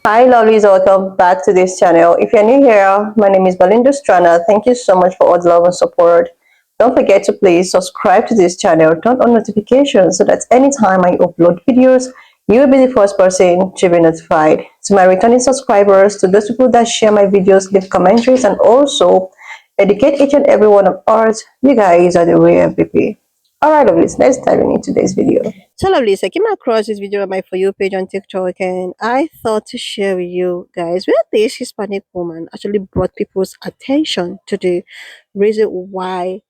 Hi lovelies, welcome back to this channel. If you're new here, my name is Belinda Strana. Thank you so much for all the love and support. Don't forget to please subscribe to this channel, turn on notifications so that anytime I upload videos, you will be the first person to be notified. To my returning subscribers, to those people that share my videos, leave commentaries, and also educate each and every one of us, you guys are the real MVP. Alright lovelies, let's dive into today's video. So lovelies, I came across this video on my For You page on TikTok and I thought to share with you guys where this Hispanic woman actually brought people's attention to the reason why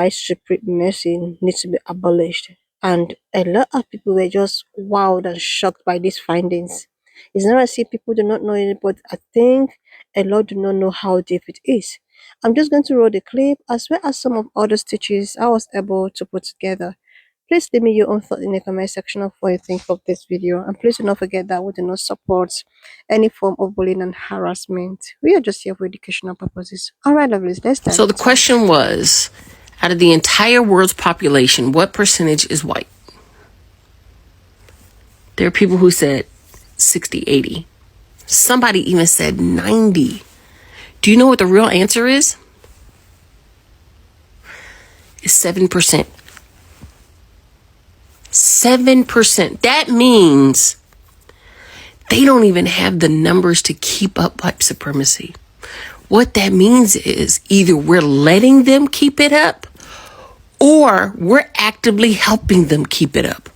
supremacy needs to be abolished. And a lot of people were just wowed and shocked by these findings. It's not as if people do not know it, but I think a lot do not know how deep it is. I'm just going to roll the clip as well as some of other stitches I was able to put together. Please leave me your own thought in the comment section of what you think of this video. And please do not forget that we do not support any form of bullying and harassment. We are just here for educational purposes. Alright, lovelies, let's start. So the question was, out of the entire world's population, what percentage is white? There are people who said 60, 80. Somebody even said 90. Do you know what the real answer is? It's 7%. 7%. That means they don't even have the numbers to keep up white supremacy. What that means is either we're letting them keep it up or we're actively helping them keep it up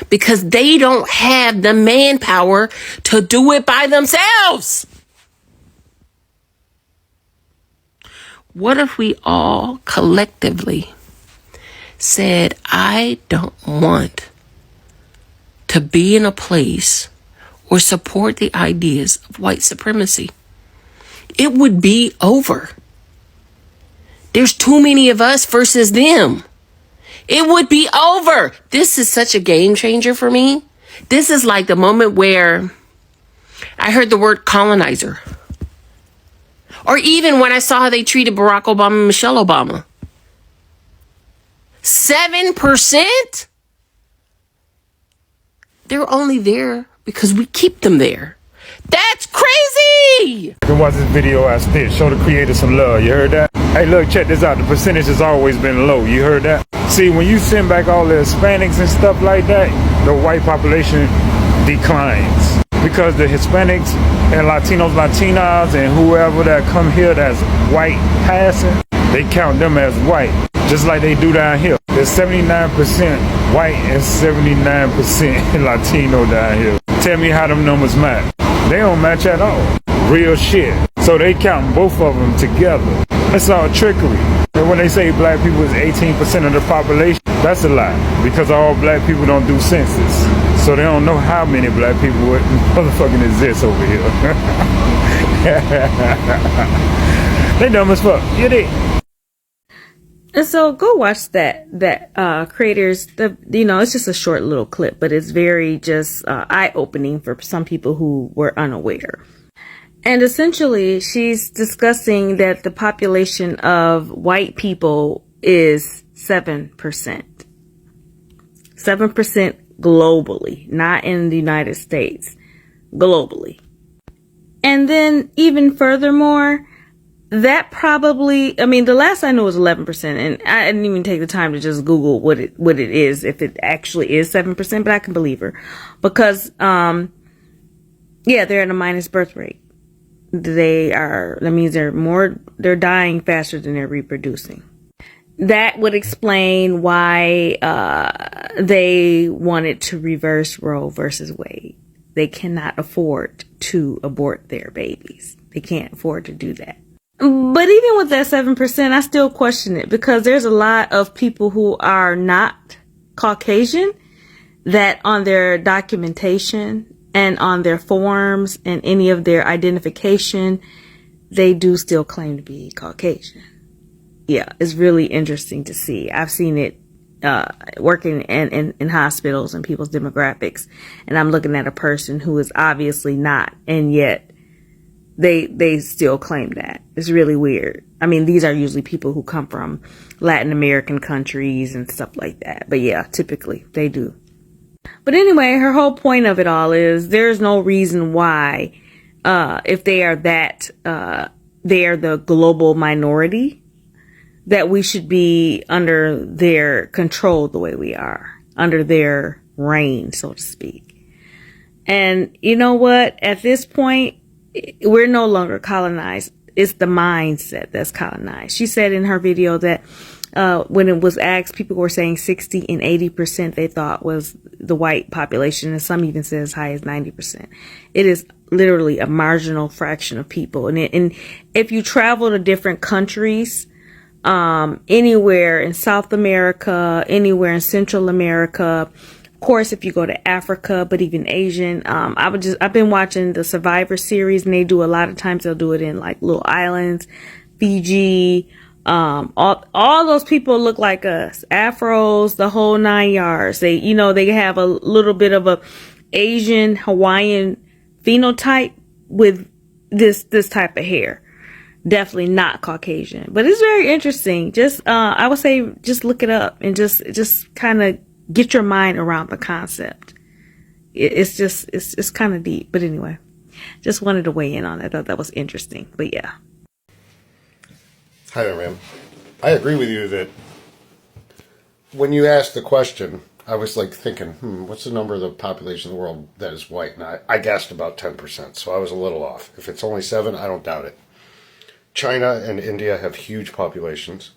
because they don't have the manpower to do it by themselves. What if we all collectively said, I don't want to be in a place or support the ideas of white supremacy? It would be over. There's too many of us versus them. It would be over. This is such a game changer for me. This is like the moment where I heard the word colonizer. Or even when I saw how they treated Barack Obama and Michelle Obama. 7%? They're only there because we keep them there. That's crazy! You can watch this video I did. Show the creator some love. You heard that? Hey, look, check this out. The percentage has always been low. You heard that? See, when you send back all the Hispanics and stuff like that, the white population declines. Because the Hispanics and Latinos, Latinas, and whoever that come here that's white passing, they count them as white. Just like they do down here. There's 79% white and 79% Latino down here. Tell me how them numbers match. They don't match at all. Real shit. So they count both of them together. It's all trickery. And when they say black people is 18% of the population, that's a lie. Because all black people don't do census. So they don't know how many black people motherfucking exist over here. They dumb as fuck. You dig? And so go watch that creators, it's just a short little clip, but it's very just eye-opening for some people who were unaware. And essentially she's discussing that the population of white people is 7%. 7% globally, not in the United States, globally. And then even furthermore, that probably, the last I knew was 11%, and I didn't even take the time to just Google what it is, if it actually is 7%, but I can believe her. Because, they're at a minus birth rate. That means they're dying faster than they're reproducing. That would explain why, they wanted to reverse Roe versus Wade. They cannot afford to abort their babies. They can't afford to do that. But even with that 7%, I still question it because there's a lot of people who are not Caucasian that on their documentation and on their forms and any of their identification, they do still claim to be Caucasian. Yeah, it's really interesting to see. I've seen it working in hospitals and people's demographics, and I'm looking at a person who is obviously not, and yet they still claim that. It's really weird. These are usually people who come from Latin American countries and stuff like that. But yeah, typically they do. But anyway, her whole point of it all is there's no reason why if they are they are the global minority, that we should be under their control the way we are, under their reign, so to speak. And you know what? At this point, we're no longer colonized. It's the mindset that's colonized. She said in her video that when it was asked, people were saying 60 and 80% they thought was the white population, and some even say as high as 90%. It is literally a marginal fraction of people. And if you travel to different countries, anywhere in South America, anywhere in Central America, of course, if you go to Africa, but even Asian, I've been watching the Survivor series, and they do a lot of times they'll do it in like little islands, Fiji, all those people look like us, afros, the whole 9 yards. They have a little bit of a Asian Hawaiian phenotype with this type of hair. Definitely not Caucasian, but it's very interesting. Just, I would say just look it up and just kind of get your mind around the concept. It's kind of deep, but anyway, just wanted to weigh in on it. I thought that was interesting, but yeah. Hi there, ma'am. I agree with you that when you asked the question, I was like thinking, what's the number of the population of the world that is white? And I guessed about 10%, so I was a little off. If it's only 7, I don't doubt it. China and India have huge populations.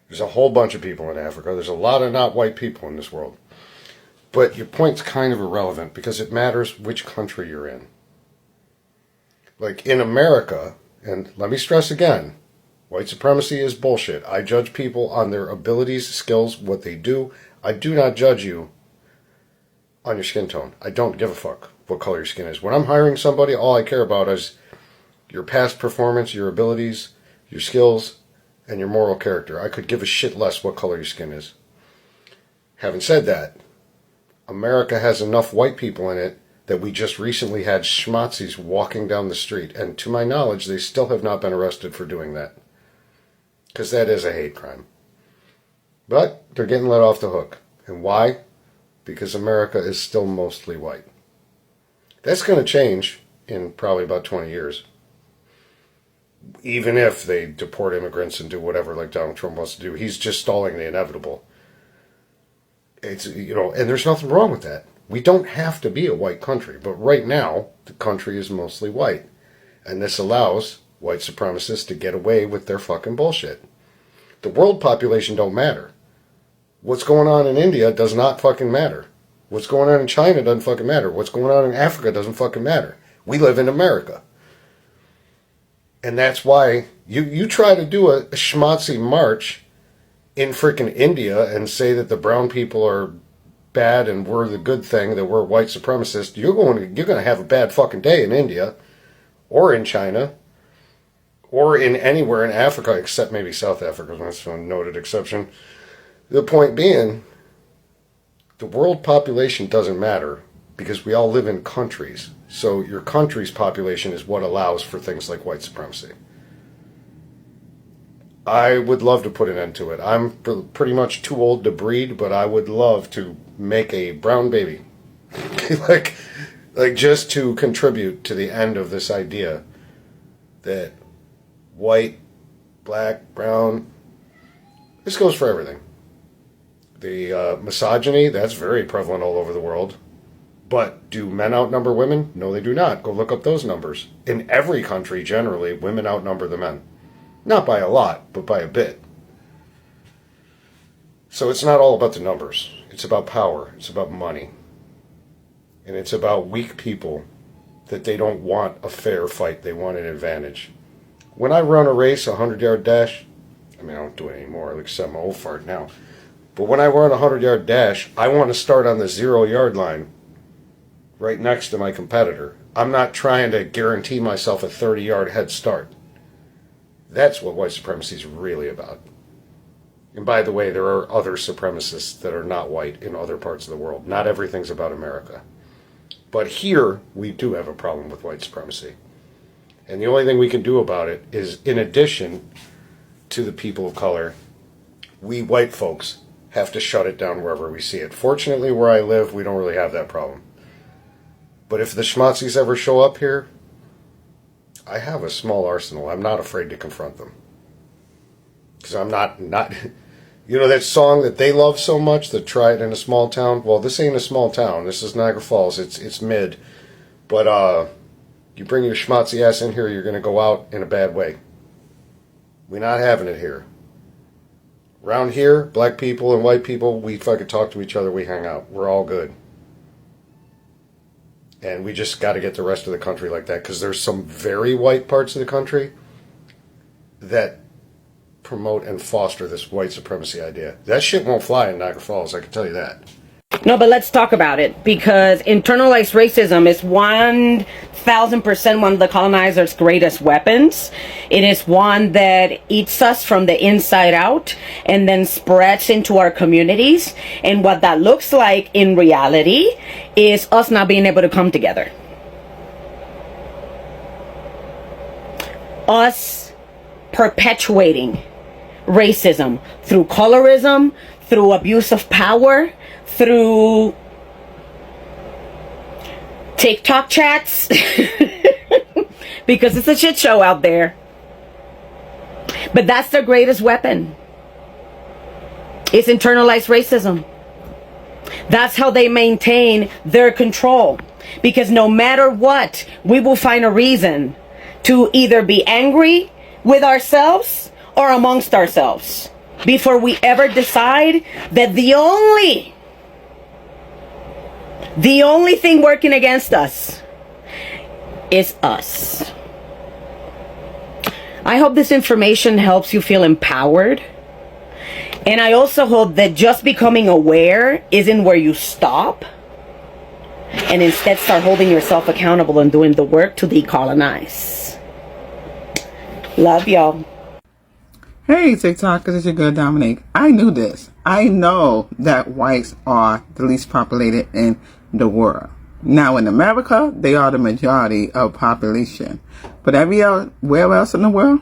There's a whole bunch of people in Africa. There's a lot of not white people in this world. But your point's kind of irrelevant because it matters which country you're in. Like in America, and let me stress again, white supremacy is bullshit. I judge people on their abilities, skills, what they do. I do not judge you on your skin tone. I don't give a fuck what color your skin is. When I'm hiring somebody, all I care about is your past performance, your abilities, your skills, and your moral character. I could give a shit less what color your skin is. Having said that, America has enough white people in it that we just recently had schmatzis walking down the street, and to my knowledge, they still have not been arrested for doing that. Because that is a hate crime. But they're getting let off the hook. And why? Because America is still mostly white. That's going to change in probably about 20 years. Even if they deport immigrants and do whatever like Donald Trump wants to do, he's just stalling the inevitable. It's, and there's nothing wrong with that. We don't have to be a white country, but right now, the country is mostly white. And this allows white supremacists to get away with their fucking bullshit. The world population don't matter. What's going on in India does not fucking matter. What's going on in China doesn't fucking matter. What's going on in Africa doesn't fucking matter. We live in America. And that's why you try to do a schmatzy march in frickin' India and say that the brown people are bad and we're the good thing, that we're white supremacists. You're going to have a bad fucking day in India or in China or in anywhere in Africa except maybe South Africa. That's a noted exception. The point being, the world population doesn't matter because we all live in countries. So your country's population is what allows for things like white supremacy. I would love to put an end to it. I'm pretty much too old to breed, but I would love to make a brown baby. like just to contribute to the end of this idea that white, black, brown, this goes for everything. The misogyny, that's very prevalent all over the world. But do men outnumber women? No, they do not. Go look up those numbers. In every country, generally, women outnumber the men. Not by a lot, but by a bit. So it's not all about the numbers. It's about power. It's about money. And it's about weak people that they don't want a fair fight. They want an advantage. When I run a race, a 100-yard dash, I don't do it anymore, except I'm old fart now. But when I run a 100-yard dash, I want to start on the 0-yard line, right next to my competitor. I'm not trying to guarantee myself a 30-yard head start. That's what white supremacy is really about. And by the way, there are other supremacists that are not white in other parts of the world. Not everything's about America. But here, we do have a problem with white supremacy. And the only thing we can do about it is, in addition to the people of color, we white folks have to shut it down wherever we see it. Fortunately, where I live, we don't really have that problem. But if the schmatzis ever show up here, I have a small arsenal. I'm not afraid to confront them. Because I'm not, you know that song that they love so much, that Try It in a Small Town? Well, this ain't a small town. This is Niagara Falls. It's mid. But you bring your schmutzy ass in here, you're going to go out in a bad way. We're not having it here. Around here, black people and white people, we fucking talk to each other, we hang out. We're all good. And we just got to get the rest of the country like that, because there's some very white parts of the country that promote and foster this white supremacy idea. That shit won't fly in Niagara Falls, I can tell you that. No, but let's talk about it, because internalized racism is 1000% one of the colonizers' greatest weapons. It is one that eats us from the inside out and then spreads into our communities. And what that looks like in reality is us not being able to come together. Us perpetuating racism through colorism, through abuse of power, through TikTok chats, because it's a shit show out there. But that's their greatest weapon. It's internalized racism. That's how they maintain their control. Because no matter what, we will find a reason to either be angry with ourselves or amongst ourselves before we ever decide that the only thing working against us is us. I hope this information helps you feel empowered. And I also hope that just becoming aware isn't where you stop, and instead start holding yourself accountable and doing the work to decolonize. Love y'all. Hey TikTok, this is your girl Dominique. I knew this. I know that whites are the least populated in the world. Now in America, they are the majority of population. But everywhere else in the world,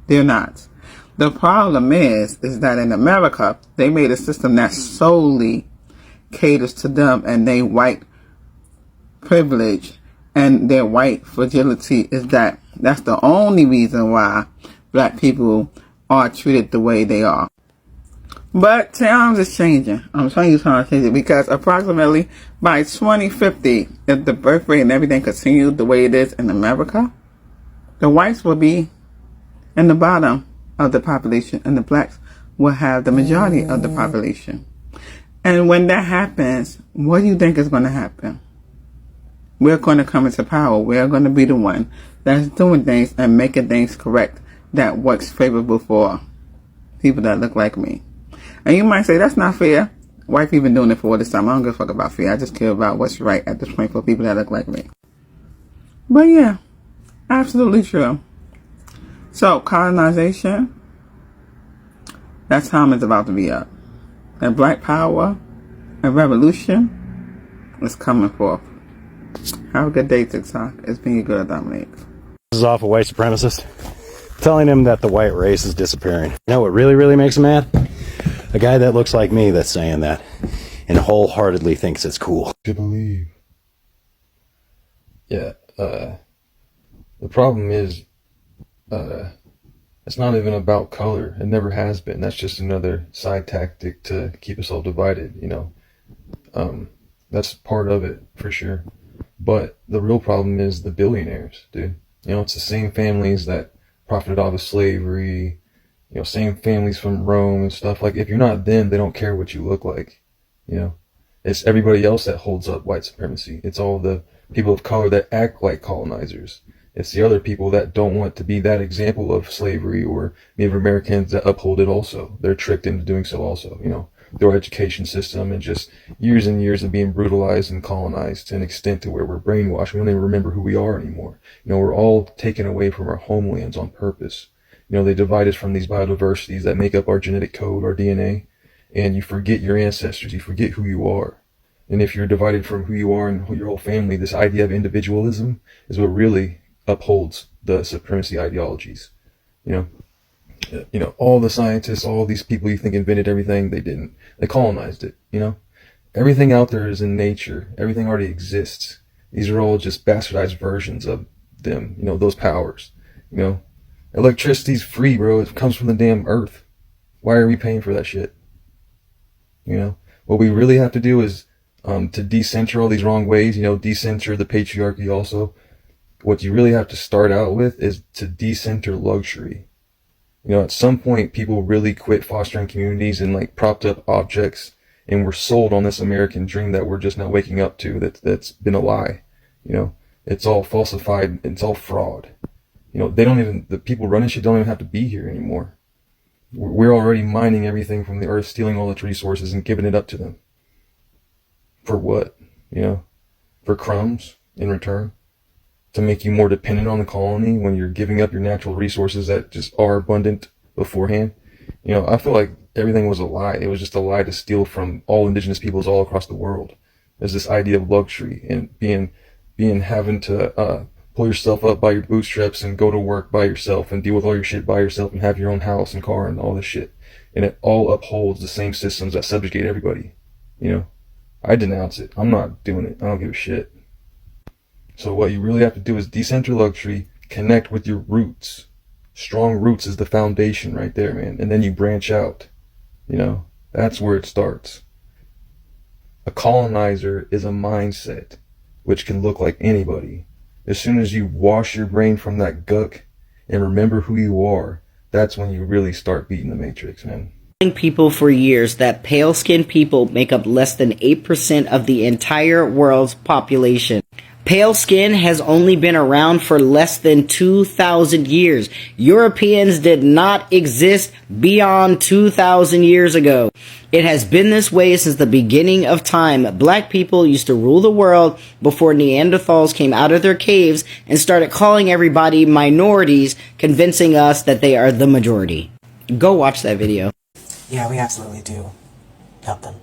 they're not. The problem is that in America, they made a system that solely caters to them and their white privilege and their white fragility is that's the only reason why black people are treated the way they are. But times is changing. I'm telling you times changing, because approximately by 2050, if the birth rate and everything continued the way it is in America, the whites will be in the bottom of the population and the blacks will have the majority of the population. And when that happens, what do you think is going to happen? We're going to come into power. We're going to be the one that's doing things and making things correct that works favorable for people that look like me. And you might say, that's not fair. White people been doing it for all this time. I don't give a fuck about fear. I just care about what's right at this point for people that look like me. But yeah, absolutely true. So, colonization, that time is about to be up. And black power and revolution is coming forth. Have a good day, TikTok. It's been your girl, Dominique. This is off a white supremacist telling him that the white race is disappearing. You know what really, really makes him mad? A guy that looks like me that's saying that and wholeheartedly thinks it's cool. To believe. Yeah, the problem is, it's not even about color. It never has been. That's just another side tactic to keep us all divided, you know. That's part of it, for sure. But the real problem is the billionaires, dude. You know, it's the same families that profited off of slavery, you know, same families from Rome and stuff. Like, if you're not them, they don't care what you look like, you know. It's everybody else that holds up white supremacy. It's all the people of color that act like colonizers. It's the other people that don't want to be that example of slavery or Native Americans that uphold it also. They're tricked into doing so also, you know, through our education system and just years and years of being brutalized and colonized to an extent to where we're brainwashed. We don't even remember who we are anymore. You know, we're all taken away from our homelands on purpose. You know, they divide us from these biodiversities that make up our genetic code, our DNA, and you forget your ancestors. You forget who you are. And if you're divided from who you are and your whole family, this idea of individualism is what really upholds the supremacy ideologies. You know, all the scientists, all these people you think invented everything, they didn't. They colonized it, you know. Everything out there is in nature. Everything already exists. These are all just bastardized versions of them, those powers. Electricity's free, bro. It comes from the damn earth. Why are we paying for that shit? What we really have to do is to decenter all these wrong ways, decenter the patriarchy also. What you really have to start out with is to decenter luxury. At some point, people really quit fostering communities and like propped up objects and were sold on this American dream that we're just now waking up to. That's been a lie. It's all falsified. It's all fraud. The people running shit don't even have to be here anymore. We're already mining everything from the earth, stealing all its resources and giving it up to them. For what? For crumbs in return? To make you more dependent on the colony when you're giving up your natural resources that just are abundant beforehand. I feel like everything was a lie. It was just a lie to steal from all indigenous peoples all across the world. There's this idea of luxury and having to pull yourself up by your bootstraps and go to work by yourself and deal with all your shit by yourself and have your own house and car and all this shit. And it all upholds the same systems that subjugate everybody. I denounce it. I'm not doing it. I don't give a shit. So what you really have to do is decenter luxury, connect with your roots. Strong roots is the foundation right there, man. And then you branch out. That's where it starts. A colonizer is a mindset which can look like anybody. As soon as you wash your brain from that gunk and remember who you are, that's when you really start beating the matrix, man. People for years that pale-skinned people make up less than 8% of the entire world's population. Pale skin has only been around for less than 2,000 years. Europeans did not exist beyond 2,000 years ago. It has been this way since the beginning of time. Black people used to rule the world before Neanderthals came out of their caves and started calling everybody minorities, convincing us that they are the majority. Go watch that video. Yeah, we absolutely do help them.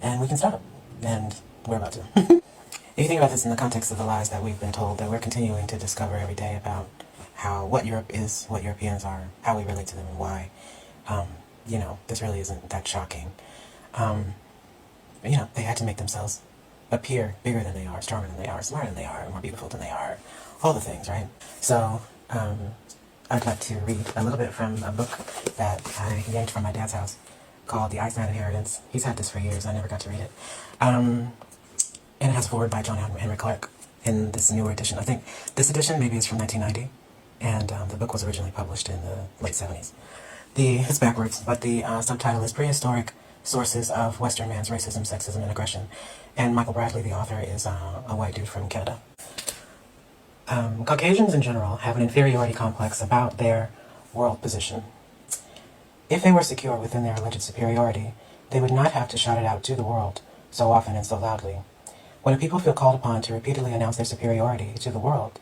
And we can stop. And we're about to. If you think about this in the context of the lies that we've been told, that we're continuing to discover every day about what Europe is, what Europeans are, how we relate to them, and why, this really isn't that shocking. They had to make themselves appear bigger than they are, stronger than they are, smarter than they are, more beautiful than they are, all the things, right? So, I'd like to read a little bit from a book that I yanked from my dad's house called The Iceman Inheritance. He's had this for years. I never got to read it. And it has a foreword by John Henry Clark in this newer edition. I think this edition maybe is from 1990, and the book was originally published in the late 70s. It's backwards, but the subtitle is Prehistoric Sources of Western Man's Racism, Sexism, and Aggression. And Michael Bradley, the author, is a white dude from Canada. Caucasians in general have an inferiority complex about their world position. If they were secure within their alleged superiority, they would not have to shout it out to the world so often and so loudly. When a people feel called upon to repeatedly announce their superiority to the world,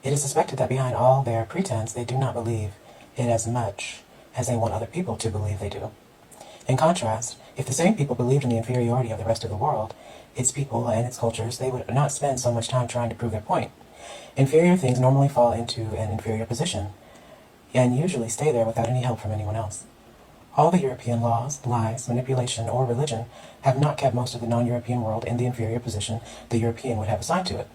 it is suspected that behind all their pretense, they do not believe it as much as they want other people to believe they do. In contrast, if the same people believed in the inferiority of the rest of the world, its people and its cultures, they would not spend so much time trying to prove their point. Inferior things normally fall into an inferior position, and usually stay there without any help from anyone else. All the European laws, lies, manipulation, or religion have not kept most of the non-European world in the inferior position the European would have assigned to it.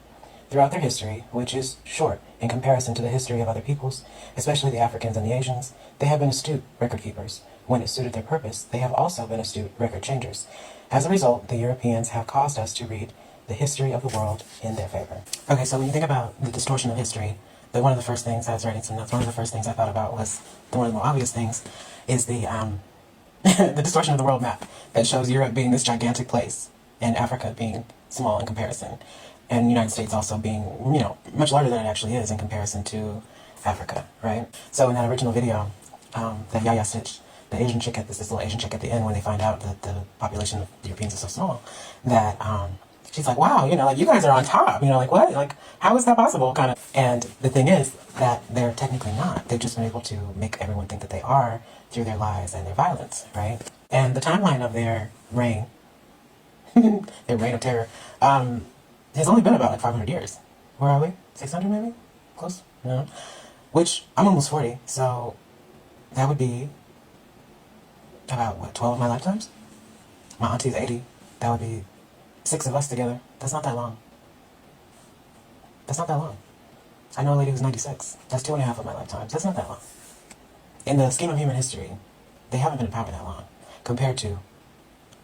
Throughout their history, which is short in comparison to the history of other peoples, especially the Africans and the Asians, they have been astute record keepers. When it suited their purpose, they have also been astute record changers. As a result, the Europeans have caused us to read the history of the world in their favor. Okay, so when you think about the distortion of history, one of the first things I was writing some notes, one of the first things I thought about was, one of the more obvious things, is the the distortion of the world map that shows Europe being this gigantic place and Africa being small in comparison, and the United States also being, much larger than it actually is in comparison to Africa, right? So in that original video, that Yaya Stitch, the Asian chick this little Asian chick at the end, when they find out that the population of Europeans is so small, that she's like, wow, you guys are on top, what? Like, how is that possible? Kind of. And the thing is that they're technically not. They've just been able to make everyone think that they are through their lies and their violence, right? And the timeline of their reign, their reign of terror, has only been about 500 years. Where are we? 600 maybe? Close? No. Which, I'm almost 40, so that would be about, 12 of my lifetimes? My auntie's 80. That would be 6 of us together. That's not that long. That's not that long. I know a lady who's 96. That's 2.5 of my lifetimes. That's not that long. In the scheme of human history, they haven't been in power that long compared to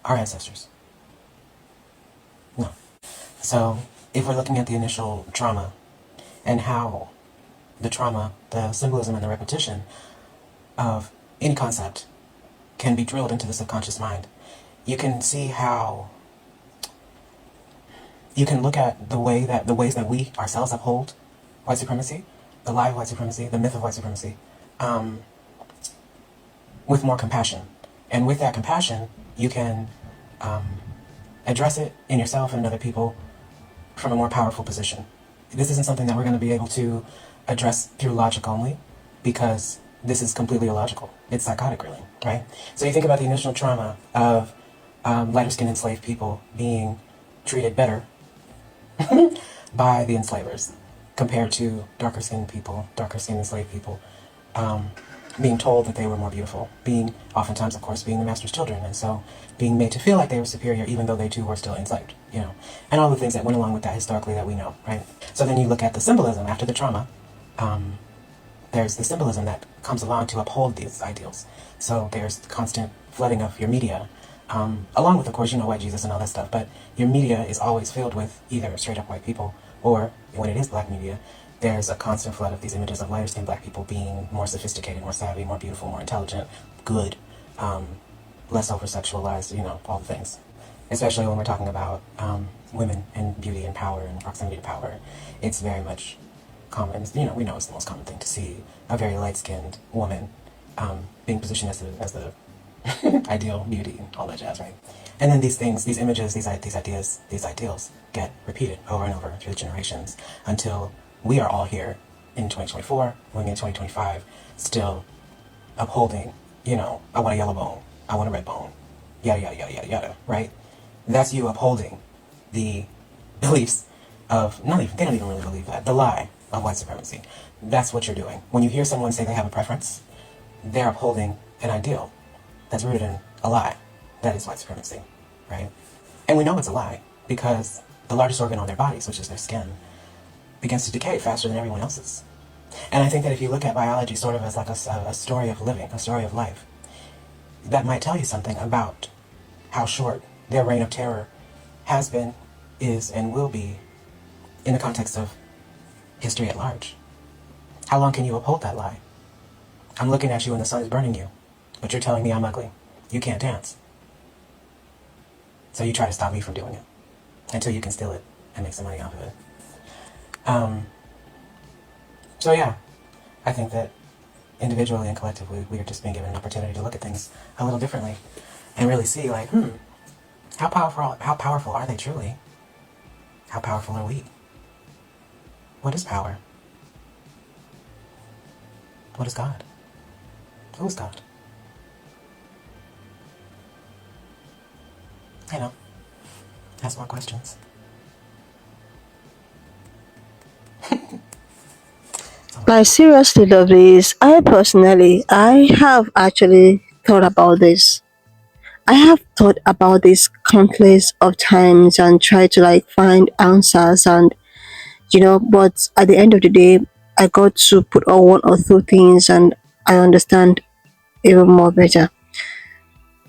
our ancestors. No. So, if we're looking at the initial trauma and how the trauma, the symbolism, and the repetition of any concept can be drilled into the subconscious mind, you can see how you can look at the ways that we ourselves uphold white supremacy, the lie of white supremacy, the myth of white supremacy, with more compassion. And with that compassion, you can address it in yourself and in other people from a more powerful position. This isn't something that we're going to be able to address through logic only, because this is completely illogical. It's psychotic, really, right? So you think about the initial trauma of lighter-skinned enslaved people being treated better by the enslavers compared to darker-skinned people, darker-skinned enslaved people, being told that they were more beautiful, being oftentimes, of course, being the master's children, and so being made to feel like they were superior even though they too were still enslaved, and all the things that went along with that historically that we know, right? So then you look at the symbolism after the trauma. There's the symbolism that comes along to uphold these ideals. So there's the constant flooding of your media, along with, of course, white Jesus and all that stuff, but your media is always filled with either straight up white people, or when it is black media, there's a constant flood of these images of lighter-skinned black people being more sophisticated, more savvy, more beautiful, more intelligent, good, less over-sexualized, all the things. Especially when we're talking about women and beauty and power and proximity to power. It's very much common. We know it's the most common thing to see a very light-skinned woman being positioned as the ideal beauty and all that jazz, right? And then these things, these images, these ideas, these ideals get repeated over and over through the generations until we are all here in 2024, going in 2025, still upholding, I want a yellow bone, I want a red bone, yada, yada, yada, yada, yada, right? That's you upholding the beliefs of, they don't even really believe that, the lie of white supremacy. That's what you're doing. When you hear someone say they have a preference, they're upholding an ideal that's rooted in a lie. That is white supremacy, right? And we know it's a lie because the largest organ on their bodies, which is their skin, begins to decay faster than everyone else's. And I think that if you look at biology sort of as like a story of living, a story of life, that might tell you something about how short their reign of terror has been, is, and will be in the context of history at large. How long can you uphold that lie? I'm looking at you and the sun is burning you, but you're telling me I'm ugly. You can't dance. So you try to stop me from doing it until you can steal it and make some money off of it. So yeah, I think that individually and collectively, we are just being given an opportunity to look at things a little differently and really see, like, how powerful are they truly? How powerful are we? What is power? What is God? Who is God? Ask more questions. Like, seriously, lovelies, I have actually thought about this. I have thought about this countless of times and tried to like find answers, and but at the end of the day, I got to put on one or two things and I understand even more better.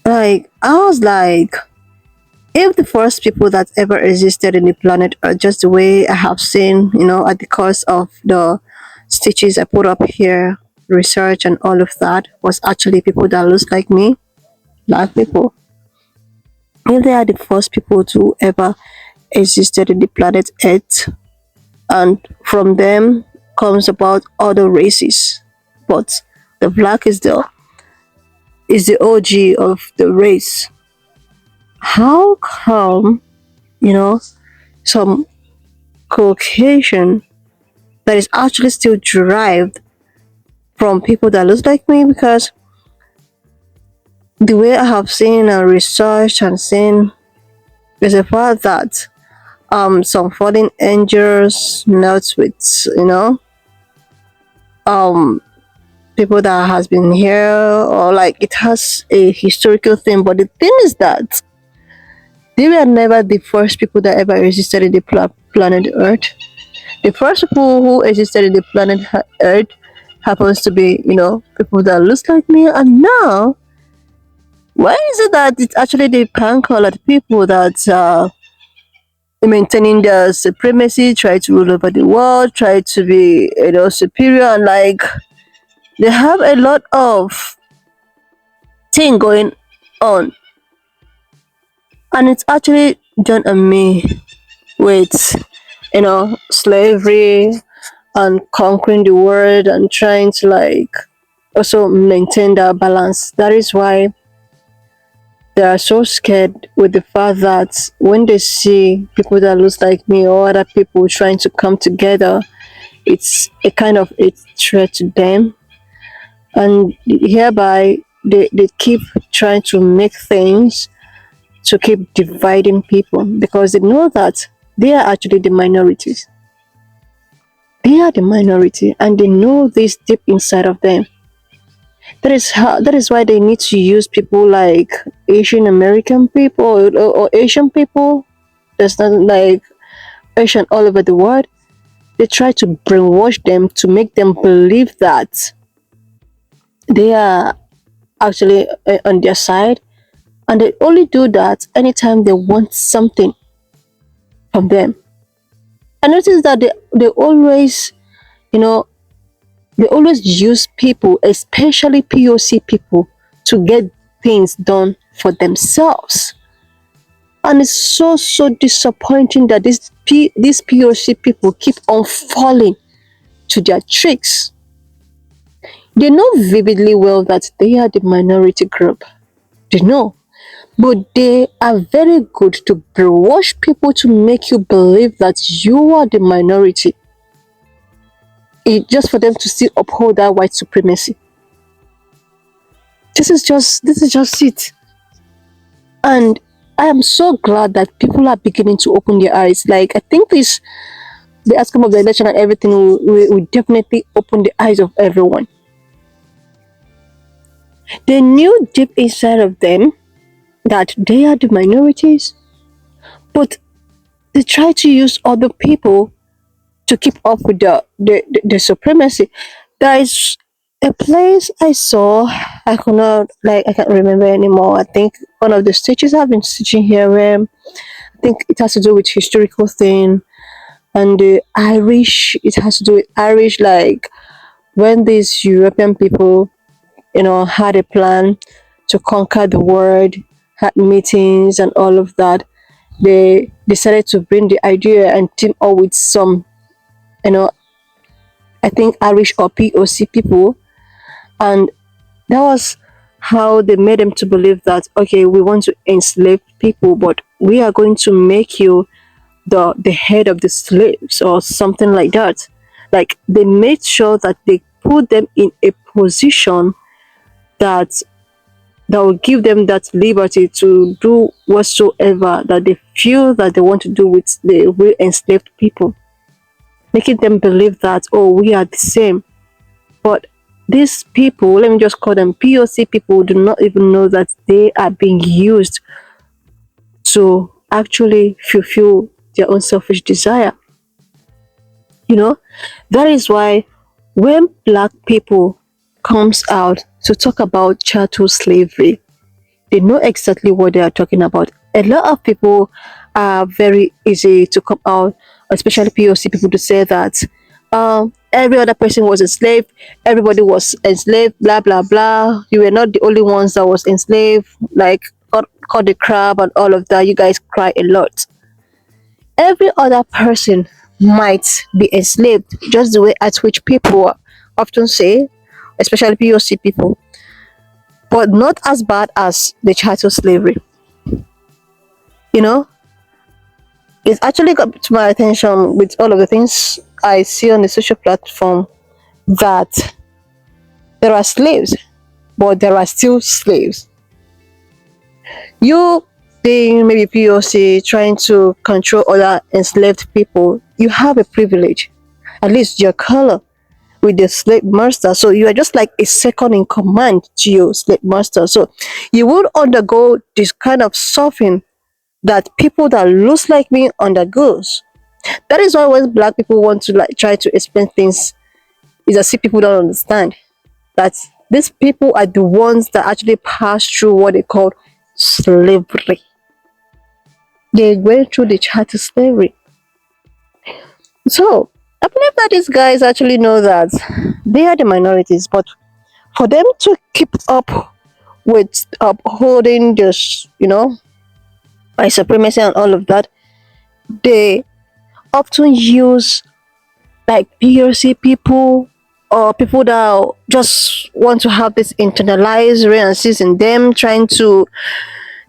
Like, I was like, if the first people that ever existed in the planet are just the way I have seen, at the course of the stitches I put up here, research and all of that, was actually people that looks like me, black people. If they are the first people to ever existed in the planet Earth, and from them comes about other races, but the black is the OG of the race. How come, you know, some Caucasian that is actually still derived from people that looks like me? Because the way I have seen and researched and seen is the fact that some fallen angels not with um people that has been here, or like it has a historical thing. But the thing is that they were never the first people that ever existed in the planet Earth. The first people who existed in the planet Earth happens to be, people that looks like me. And now, why is it that it's actually the pan-colored people that maintaining their supremacy, try to rule over the world, try to be, superior, and like they have a lot of thing going on, and it's actually John and me with, slavery and conquering the world and trying to like also maintain that balance. That is why they are so scared with the fact that when they see people that looks like me or other people trying to come together, it's a kind of a threat to them, and hereby they keep trying to make things to keep dividing people because they know that they are actually the minorities. They are the minority and they know this deep inside of them. That is why they need to use people like Asian American people or Asian people. There's not like Asian all over the world. They try to brainwash them to make them believe that they are actually on their side, and they only do that anytime they want something from them. I notice that they always, you know, they always use people, especially POC people, to get things done for themselves. And it's so disappointing that these POC people keep on falling to their tricks. They know vividly well that they are the minority group. They know. But they are very good to brainwash people to make you believe that you are the minority. Just for them to still uphold that white supremacy. This is just it. And I am so glad that people are beginning to open their eyes. Like I think the outcome of the election and everything will definitely open the eyes of everyone. They knew deep inside of them that they are the minorities, but they try to use other people to keep up with the supremacy. There is a place I saw, I can't remember anymore. I think one of the stitches I've been stitching here where I think it has to do with historical thing, and the Irish, it has to do with Irish, like when these European people, had a plan to conquer the world, had meetings and all of that. They decided to bring the idea and team up with some, you know, I think Irish or POC people, and that was how they made them to believe that okay, we want to enslave people, but we are going to make you the head of the slaves or something like that. Like they made sure that they put them in a position that will give them that liberty to do whatsoever that they feel that they want to do with the real enslaved people, making them believe that oh, we are the same. But these people, let me just call them POC people, do not even know that they are being used to actually fulfill their own selfish desire. You know, that is why when black people comes out to talk about chattel slavery, they know exactly what they are talking about. A lot of people are very easy to come out, especially POC people, to say that every other person was enslaved, everybody was enslaved, blah blah blah. You were not the only ones that was enslaved, like caught the crab and all of that. You guys cry a lot. Every other person might be enslaved, just the way at which people often say, especially POC people, but not as bad as the chattel slavery. You know, it's actually got to my attention with all of the things I see on the social platform that there are slaves, but there are still slaves. You being maybe POC trying to control other enslaved people, you have a privilege, at least your color with the slave master. So you are just like a second in command to your slave master. So you would undergo this kind of suffering that people that looks like me undergoes. That is why when black people want to like try to explain things, it's as if people don't understand that these people are the ones that actually pass through what they call slavery. They went through the chattel slavery. So I believe that these guys actually know that they are the minorities, but for them to keep up with upholding this, white supremacy and all of that, they often use like POC people or people that just want to have this internalized racism in them, trying to,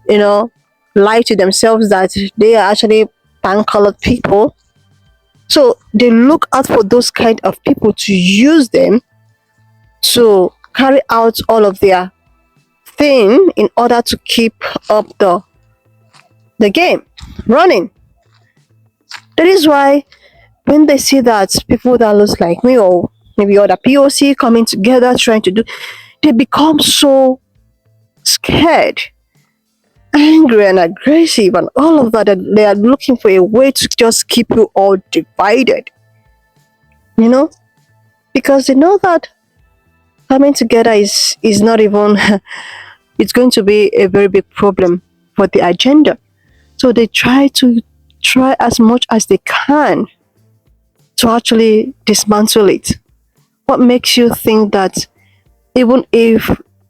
you know, lie to themselves that they are actually pan-colored people. So they look out for those kind of people to use them to carry out all of their thing in order to keep up the game running. That is why when they see that people that looks like me or maybe other POC coming together trying to do, they become so scared, angry and aggressive and all of that, that they are looking for a way to just keep you all divided. Because they know that coming together is not even it's going to be a very big problem for the agenda. So they try as much as they can to actually dismantle it. What makes you think that even if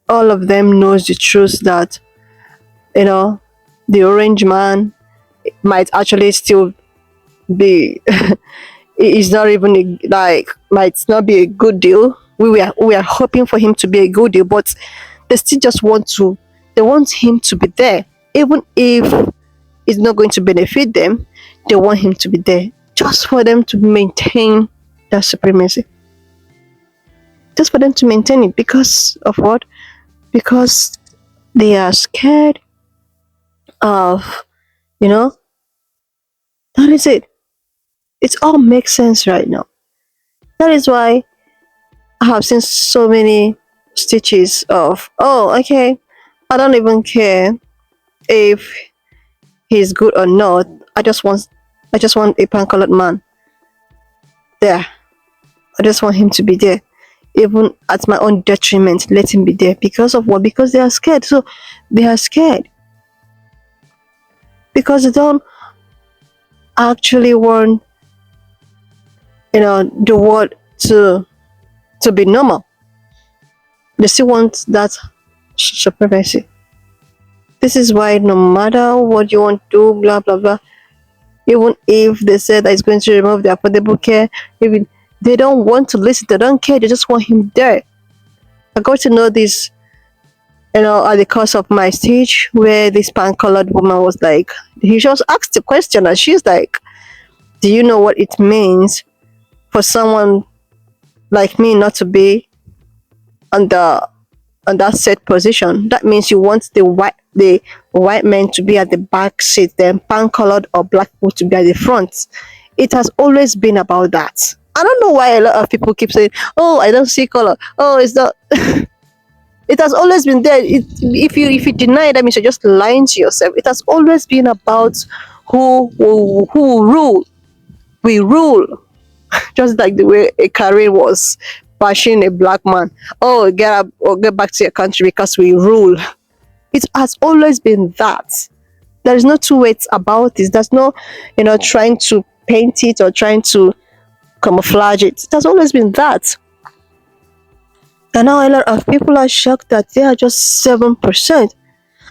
all of them knows the truth that the orange man might actually still be is not even like might not be a good deal. We are hoping for him to be a good deal, but they still just they want him to be there, even if it's not going to benefit them. They want him to be there just for them to maintain that supremacy, just for them to maintain it. Because of what? Because they are scared of, you know, that is it. It all makes sense right now. That is why I have seen so many stitches of, oh, okay, I don't even care if he's good or not. I just want a pan colored man there. I just want him to be there. Even at my own detriment, let him be there. Because of what? Because they are scared. So they are scared. Because they don't actually want the world to be normal. They still want that supremacy. This is why no matter what you want to do, blah blah blah, even if they said that it's going to remove the affordable care, even they don't want to listen, they don't care, they just want him there. I got to know this, at the course of my stage, where this pan colored woman was like, he just asked the question and she's like, do you know what it means for someone like me not to be on that set position? That means you want the white men to be at the back seat, then pan colored or black people to be at the front. It has always been about that. I don't know why a lot of people keep saying, oh, I don't see color, oh, it's not. It has always been there. If you deny it, that means you're just lying to yourself. It has always been about who rule. We rule. Just like the way a Karen was bashing a black man. Oh, get up or get back to your country because we rule. It has always been that. There is no two ways about this. There's no, trying to paint it or trying to camouflage it. It has always been that. And now a lot of people are shocked that they are just 7%.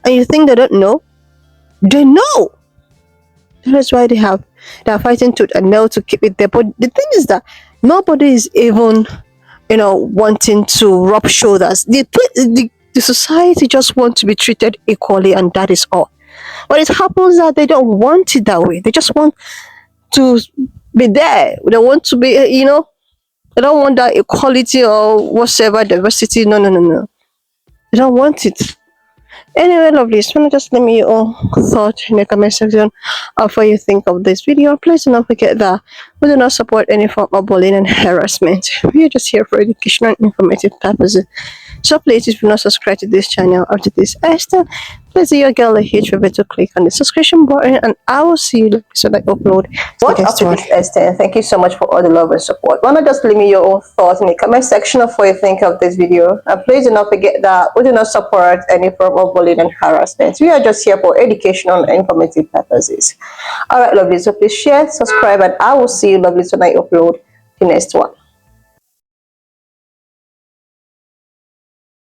And you think they don't know? They know. That's why they are fighting tooth and nail to keep it there. But the thing is that nobody is even, wanting to rub shoulders. The society just wants to be treated equally, and that is all. But it happens that they don't want it that way. They just want to be there. They want to be, they don't want that equality or whatever, diversity. No, no, no, no. They don't want it. Anyway, lovelies, wanna just let me your thought in the comment section of what you think of this video. Please do not forget that we do not support any form of bullying and harassment. We are just here for educational and informative purposes. So please, if you're not subscribed to this channel or to this extent, please do your girl a huge favor to click on the subscription button, and I will see you so that I upload what up to this extent. Thank you so much for all the love and support. Why not just leave me your own thoughts in the comment section of what you think of this video, and please do not forget that we do not support any form of bullying and harassment. We are just here for educational and informative purposes. All right, lovely, so please share, subscribe, and I will see you, lovely, when I upload the next one.